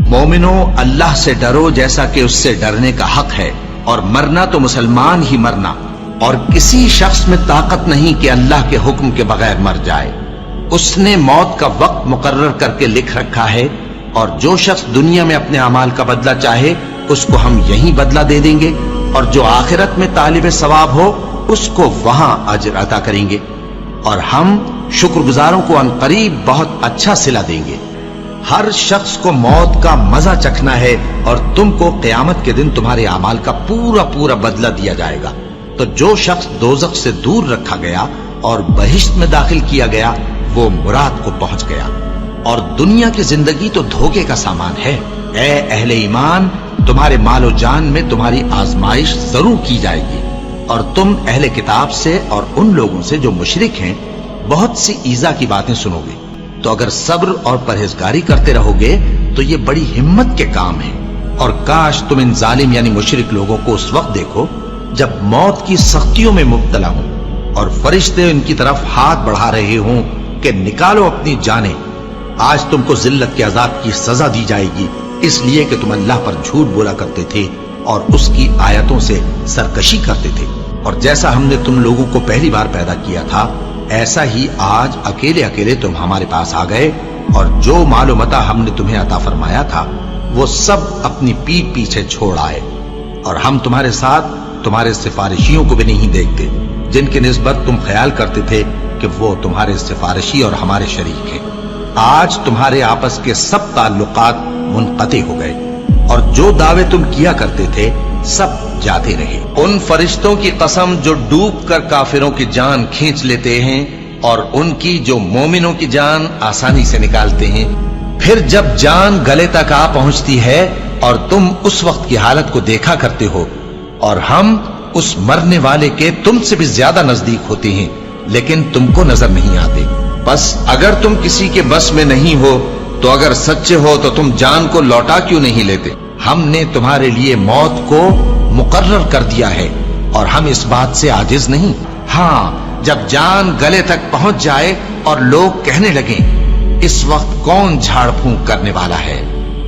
مومنو اللہ سے ڈرو جیسا کہ اس سے ڈرنے کا حق ہے، اور مرنا تو مسلمان ہی مرنا، اور کسی شخص میں طاقت نہیں کہ اللہ کے حکم کے بغیر مر جائے۔ اس نے موت کا وقت مقرر کر کے لکھ رکھا ہے، اور جو شخص دنیا میں اپنے اعمال کا بدلہ چاہے اس کو ہم یہیں بدلہ دے دیں گے، اور جو آخرت میں طالب ثواب ہو اس کو وہاں اجر عطا کریں گے، اور ہم شکر گزاروں کو عنقریب بہت اچھا صلہ دیں گے۔ ہر شخص کو موت کا مزہ چکھنا ہے، اور تم کو قیامت کے دن تمہارے اعمال کا پورا پورا بدلہ دیا جائے گا۔ تو جو شخص دوزخ سے دور رکھا گیا اور بہشت میں داخل کیا گیا وہ مراد کو پہنچ گیا، اور دنیا کی زندگی تو دھوکے کا سامان ہے۔ اے اہل ایمان، تمہارے مال و جان میں تمہاری آزمائش ضرور کی جائے گی، اور تم اہل کتاب سے اور ان لوگوں سے جو مشرک ہیں بہت سی ایذا کی باتیں سنو گے، تو اگر صبر اور پرہیزگاری کرتے رہو گے تو یہ بڑی ہمت کے کام ہیں۔ اور کاش تم ان ظالم یعنی مشرک لوگوں کو اس وقت دیکھو جب موت کی سختیوں میں مبتلا ہوں، اور فرشتے ان کی طرف ہاتھ بڑھا رہے ہوں کہ نکالو اپنی جانیں۔ آج تم کو ذلت کے عذاب کی سزا دی جائے گی، اس لیے کہ تم اللہ پر جھوٹ بولا کرتے تھے اور اس کی آیتوں سے سرکشی کرتے تھے۔ اور جیسا ہم نے تم لوگوں کو پہلی بار پیدا کیا تھا ایسا ہی آج اکیلے اکیلے تم ہمارے پاس آ گئے، اور جو مال و متاع ہم نے تمہیں عطا فرمایا تھا وہ سب اپنی پیٹھ پیچھے چھوڑ آئے، اور ہم تمہارے ساتھ تمہارے سفارشیوں کو بھی نہیں دیکھتے جن کی نسبت تم خیال کرتے تھے کہ وہ تمہارے سفارشی اور ہمارے شریک ہیں۔ آج تمہارے آپس کے سب تعلقات منقطع ہو گئے، اور جو دعوے تم کیا کرتے تھے سب جاتے رہے۔ ان فرشتوں کی قسم جو ڈوب کر کافروں کی جان کھینچ لیتے ہیں، اور ان کی جو مومنوں کی جان آسانی سے نکالتے ہیں۔ پھر جب جان گلے تک آ پہنچتی ہے اور تم اس وقت کی حالت کو دیکھا کرتے ہو، اور ہم اس مرنے والے کے تم سے بھی زیادہ نزدیک ہوتے ہیں لیکن تم کو نظر نہیں آتے۔ بس اگر تم کسی کے بس میں نہیں ہو تو اگر سچے ہو تو تم جان کو لوٹا کیوں نہیں لیتے؟ ہم نے تمہارے لیے موت کو مقرر کر دیا ہے، اور ہم اس بات سے عاجز نہیں۔ ہاں، جب جان گلے تک پہنچ جائے اور لوگ کہنے لگیں اس وقت کون جھاڑ پھونک کرنے والا ہے،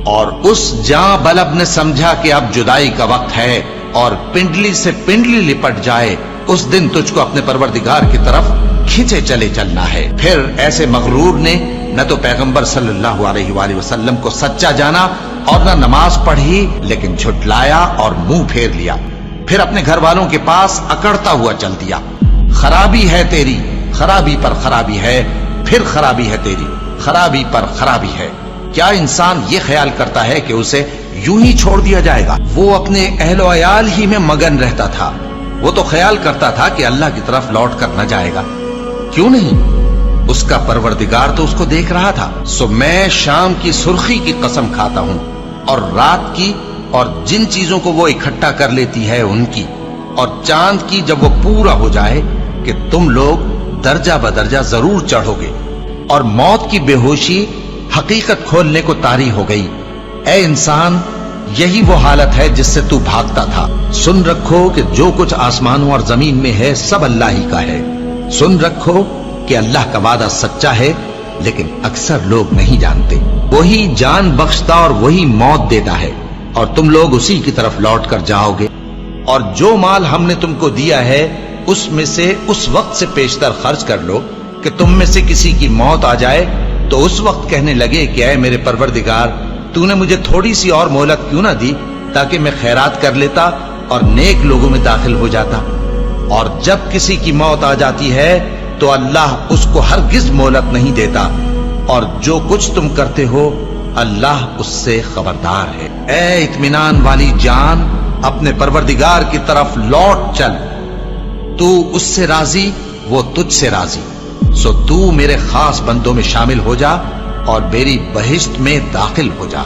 اور اس جاں بلب نے سمجھا کہ اب جدائی کا وقت ہے اور پنڈلی سے پنڈلی لپٹ جائے، اس دن تجھ کو اپنے پروردگار کی طرف کھینچے چلے چلنا ہے۔ پھر ایسے مغرور نے نہ تو پیغمبر صلی اللہ علیہ وآلہ وسلم کو سچا جانا اور نہ نماز پڑھی، لیکن جھٹلایا اور منہ پھیر لیا، پھر اپنے گھر والوں کے پاس اکڑتا ہوا چل دیا۔ خرابی ہے تیری، خرابی پر خرابی ہے، پھر خرابی ہے تیری، خرابی پر خرابی ہے۔ کیا انسان یہ خیال کرتا ہے کہ اسے یوں ہی چھوڑ دیا جائے گا؟ وہ اپنے اہل و عیال ہی میں مگن رہتا تھا، وہ تو خیال کرتا تھا کہ اللہ کی طرف لوٹ کر نہ جائے گا۔ کیوں نہیں؟ اس کا پروردگار تو اس کو دیکھ رہا تھا۔ سو میں شام کی سرخی کی قسم کھاتا ہوں، اور رات کی، اور جن چیزوں کو وہ اکٹھا کر لیتی ہے ان کی، اور چاند کی جب وہ پورا ہو جائے، کہ تم لوگ درجہ بدرجہ ضرور چڑھو گے، اور موت کی بے ہوشی حقیقت کھولنے کو طاری ہو گئی۔ اے انسان، یہی وہ حالت ہے جس سے تو بھاگتا تھا۔ سن رکھو کہ جو کچھ آسمانوں اور زمین میں ہے سب اللہ ہی کا ہے۔ سن رکھو کہ اللہ کا وعدہ سچا ہے، لیکن اکثر لوگ نہیں جانتے۔ وہی جان بخشتا اور وہی موت دیتا ہے، اور تم لوگ اسی کی طرف لوٹ کر جاؤ گے۔ اور جو مال ہم نے تم کو دیا ہے اس میں سے اس وقت سے پیشتر خرچ کر لو کہ تم میں سے کسی کی موت آ جائے تو اس وقت کہنے لگے کہ اے میرے پروردگار، تو نے مجھے تھوڑی سی اور مہلت کیوں نہ دی تاکہ میں خیرات کر لیتا اور نیک لوگوں میں داخل ہو جاتا۔ اور جب کسی کی موت آ جاتی ہے تو اللہ اس کو ہرگز مہلت نہیں دیتا، اور جو کچھ تم کرتے ہو اللہ اس سے خبردار ہے۔ اے اطمینان والی جان، اپنے پروردگار کی طرف لوٹ چل، تو اس سے راضی، وہ تجھ سے راضی۔ سو تو میرے خاص بندوں میں شامل ہو جا اور میری بہشت میں داخل ہو جا۔